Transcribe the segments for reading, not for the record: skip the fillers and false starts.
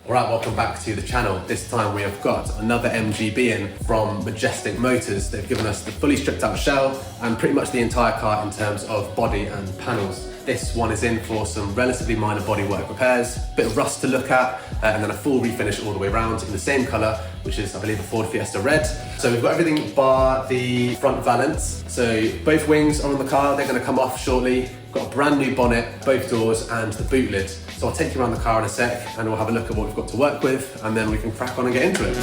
Alright, welcome back to the channel. This time we have got another MGB in from Majestic Motors. They've given us the fully stripped out shell and pretty much the entire car in terms of body and panels. This one is in for some relatively minor bodywork repairs, a bit of rust to look at, and then a full refinish all the way around in the same colour, which is, I believe, a Ford Fiesta red. So we've got everything bar the front valance. So both wings are on the car, they're going to come off shortly. We've got a brand new bonnet, both doors, and the boot lid. So I'll take you around the car in a sec and we'll have a look at what we've got to work with, and then we can crack on and get into it.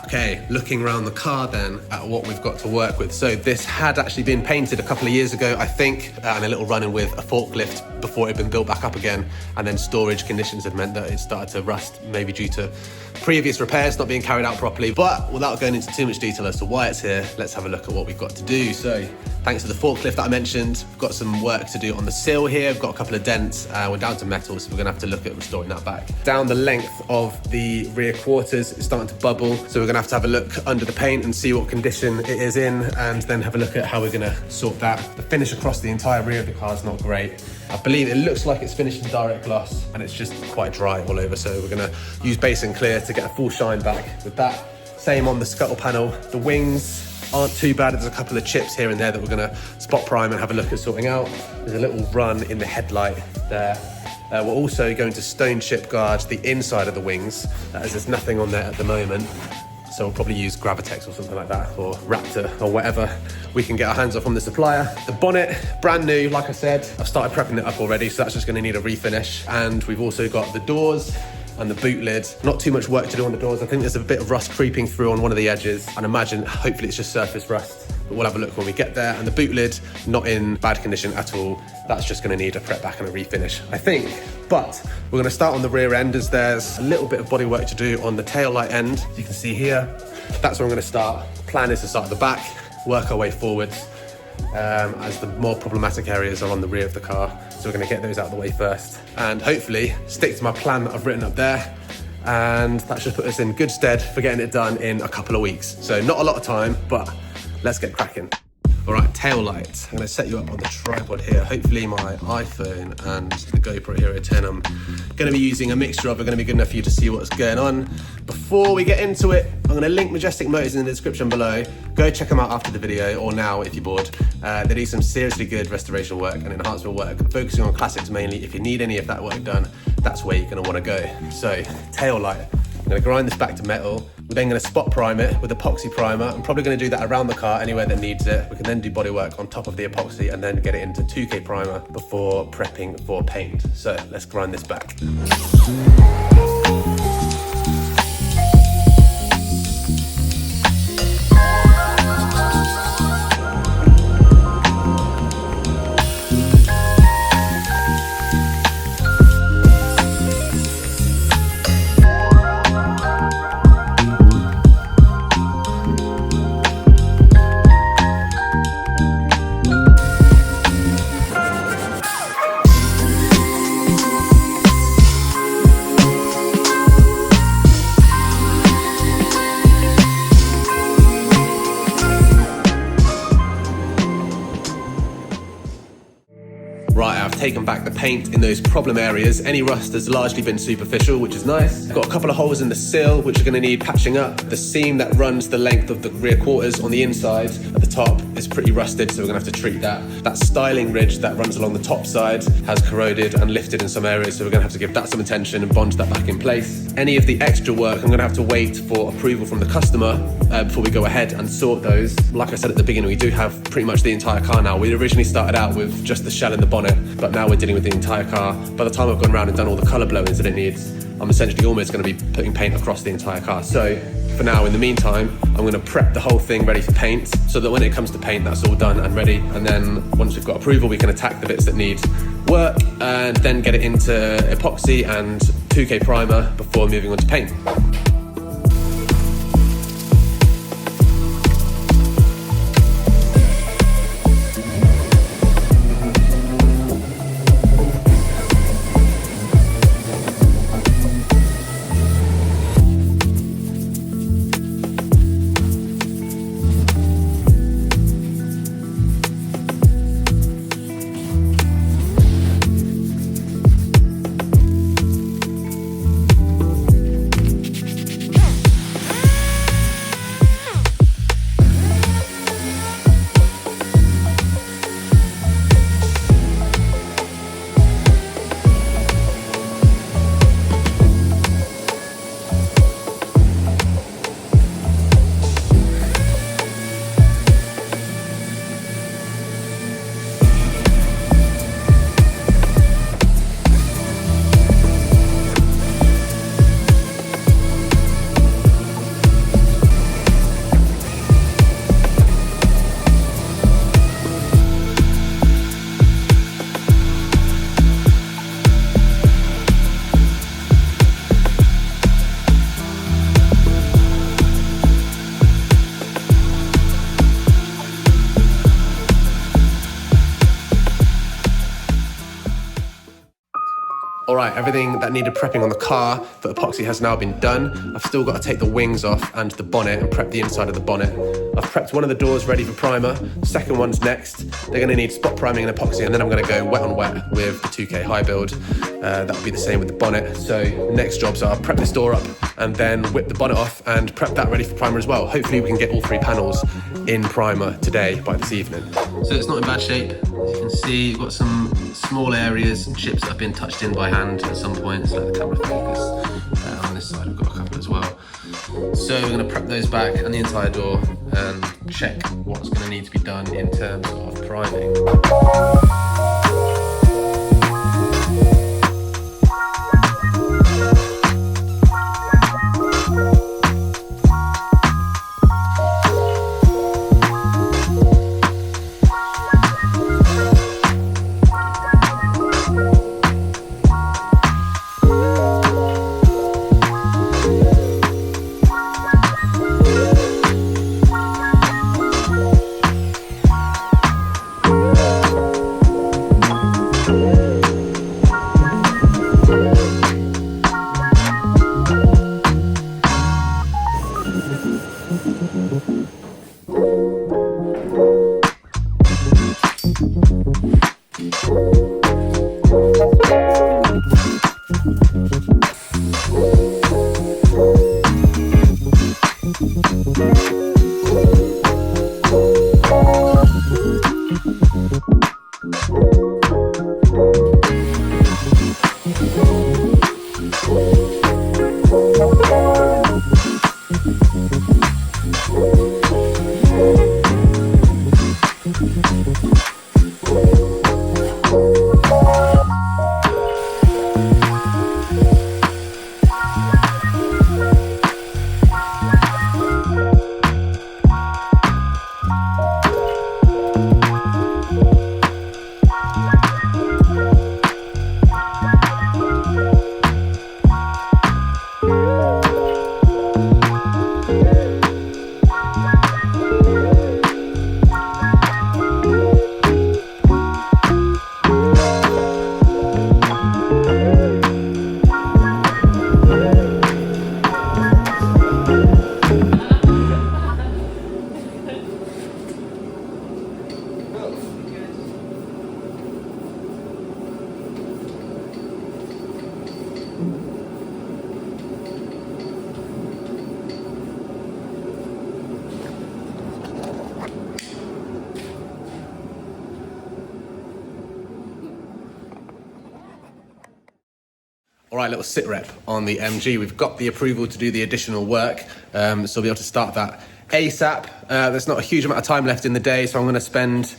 Okay, looking around the car then at what we've got to work with. So this had actually been painted a couple of years ago, I think, and a little run-in with a forklift before it had been built back up again, and then storage conditions had meant that it started to rust, maybe due to previous repairs not being carried out properly. But without going into too much detail as to why it's here, let's have a look at what we've got to do. So thanks to the forklift that I mentioned, we've got some work to do on the sill here. We've got a couple of dents, we're down to metal, so we're gonna have to look at restoring that back. Down the length of the rear quarters, it's starting to bubble, so we're gonna have to look under the paint and see what condition it is in, and then have a look at how we're gonna sort that. The finish across the entire rear of the car is not great. I believe it looks like it's finished in direct gloss, and it's just quite dry all over, so we're gonna use base and clear to get a full shine back with that. Same on the scuttle panel. The wings aren't too bad. There's a couple of chips here and there that we're gonna spot prime and have a look at sorting out. There's a little run in the headlight there. We're also going to stone chip guard the inside of the wings, as there's nothing on there at the moment. So we'll probably use Gravitex or something like that, or Raptor, or whatever we can get our hands on from the supplier. The bonnet, brand new, like I said. I've started prepping it up already, so that's just gonna need a refinish. And we've also got the doors and the boot lid. Not too much work to do on the doors. I think there's a bit of rust creeping through on one of the edges, and imagine, hopefully it's just surface rust, but we'll have a look when we get there. And the boot lid, not in bad condition at all. That's just gonna need a prep back and a refinish, I think. But we're gonna start on the rear end, as there's a little bit of body work to do on the tail light end. As you can see here, that's where I'm gonna start. The plan is to start at the back, work our way forwards, as the more problematic areas are on the rear of the car. So we're gonna get those out of the way first, and hopefully stick to my plan that I've written up there. And that should put us in good stead for getting it done in a couple of weeks. So not a lot of time, but let's get cracking. All right, tail light. I'm gonna set you up on the tripod here. Hopefully my iPhone and the GoPro Hero 10 I'm gonna be using a mixture of are gonna be good enough for you to see what's going on. Before we get into it, I'm gonna link Majestic Motors in the description below. Go check them out after the video, or now if you're bored. They do some seriously good restoration work and enhancement work, focusing on classics mainly. If you need any of that work done, that's where you're gonna wanna go. So, tail light. I'm gonna grind this back to metal. We're then gonna spot prime it with epoxy primer. I'm probably gonna do that around the car anywhere that needs it. We can then do body work on top of the epoxy and then get it into 2K primer before prepping for paint. So let's grind this back. Right, I've taken back the paint in those problem areas. Any rust has largely been superficial, which is nice. Got a couple of holes in the sill, which are gonna need patching up. The seam that runs the length of the rear quarters on the inside at the top is pretty rusted, so we're gonna have to treat that. That styling ridge that runs along the top side has corroded and lifted in some areas, so we're gonna have to give that some attention and bond that back in place. Any of the extra work, I'm gonna have to wait for approval from the customer before we go ahead and sort those. Like I said at the beginning, we do have pretty much the entire car now. We originally started out with just the shell and the bonnet, but now we're dealing with the entire car. By the time I've gone around and done all the colour blowings that it needs, I'm essentially almost going to be putting paint across the entire car. So for now, in the meantime, I'm going to prep the whole thing ready for paint, so that when it comes to paint, that's all done and ready. And then once we've got approval, we can attack the bits that need work and then get it into epoxy and 2K primer before moving on to paint. right, everything that needed prepping on the car for epoxy has now been done. I've still got to take the wings off and the bonnet and prep the inside of the bonnet. I've prepped one of the doors ready for primer. The second one's next. They're gonna need spot priming and epoxy, and then I'm gonna go wet on wet with the 2K high build. That'll be the same with the bonnet. So next jobs are prep this door up and then whip the bonnet off and prep that ready for primer as well. Hopefully we can get all 3 panels in primer today by this evening. So it's not in bad shape. As you can see, you've got some small areas and chips that have been touched in by hand at some point. So let the camera focus. On this side, we've got a couple as well. So we're going to prep those back and the entire door and check what's going to need to be done in terms of priming. All right, little sit rep on the MG. We've got the approval to do the additional work, so we'll be able to start that ASAP. There's not a huge amount of time left in the day, so I'm gonna spend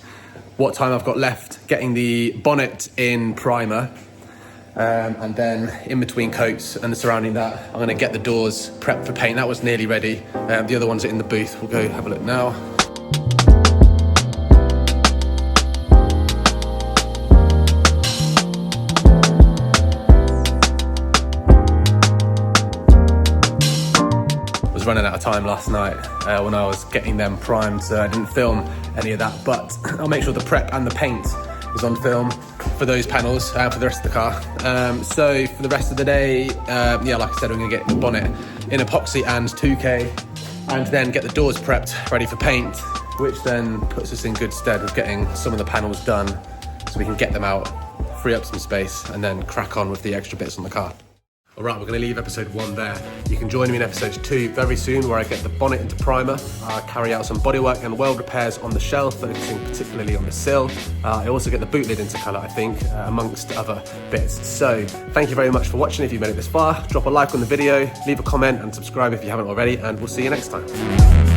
what time I've got left getting the bonnet in primer, and then in between coats and surrounding that, I'm gonna get the doors prepped for paint. That was nearly ready. The other ones are in the booth. We'll go have a look now. Running out of time last night when I was getting them primed, so I didn't film any of that, but I'll make sure the prep and the paint is on film for those panels for the rest of the car. So for the rest of the day, yeah, like I said, I'm gonna get the bonnet in epoxy and 2K and then get the doors prepped ready for paint, which then puts us in good stead with getting some of the panels done so we can get them out, free up some space, and then crack on with the extra bits on the car. All right, we're going to leave episode 1 there. You can join me in episode 2 very soon, where I get the bonnet into primer, carry out some bodywork and weld repairs on the shelf, focusing particularly on the sill. I also get the boot lid into colour, I think, amongst other bits. So thank you very much for watching. If you made it this far, drop a like on the video, leave a comment and subscribe if you haven't already, and we'll see you next time.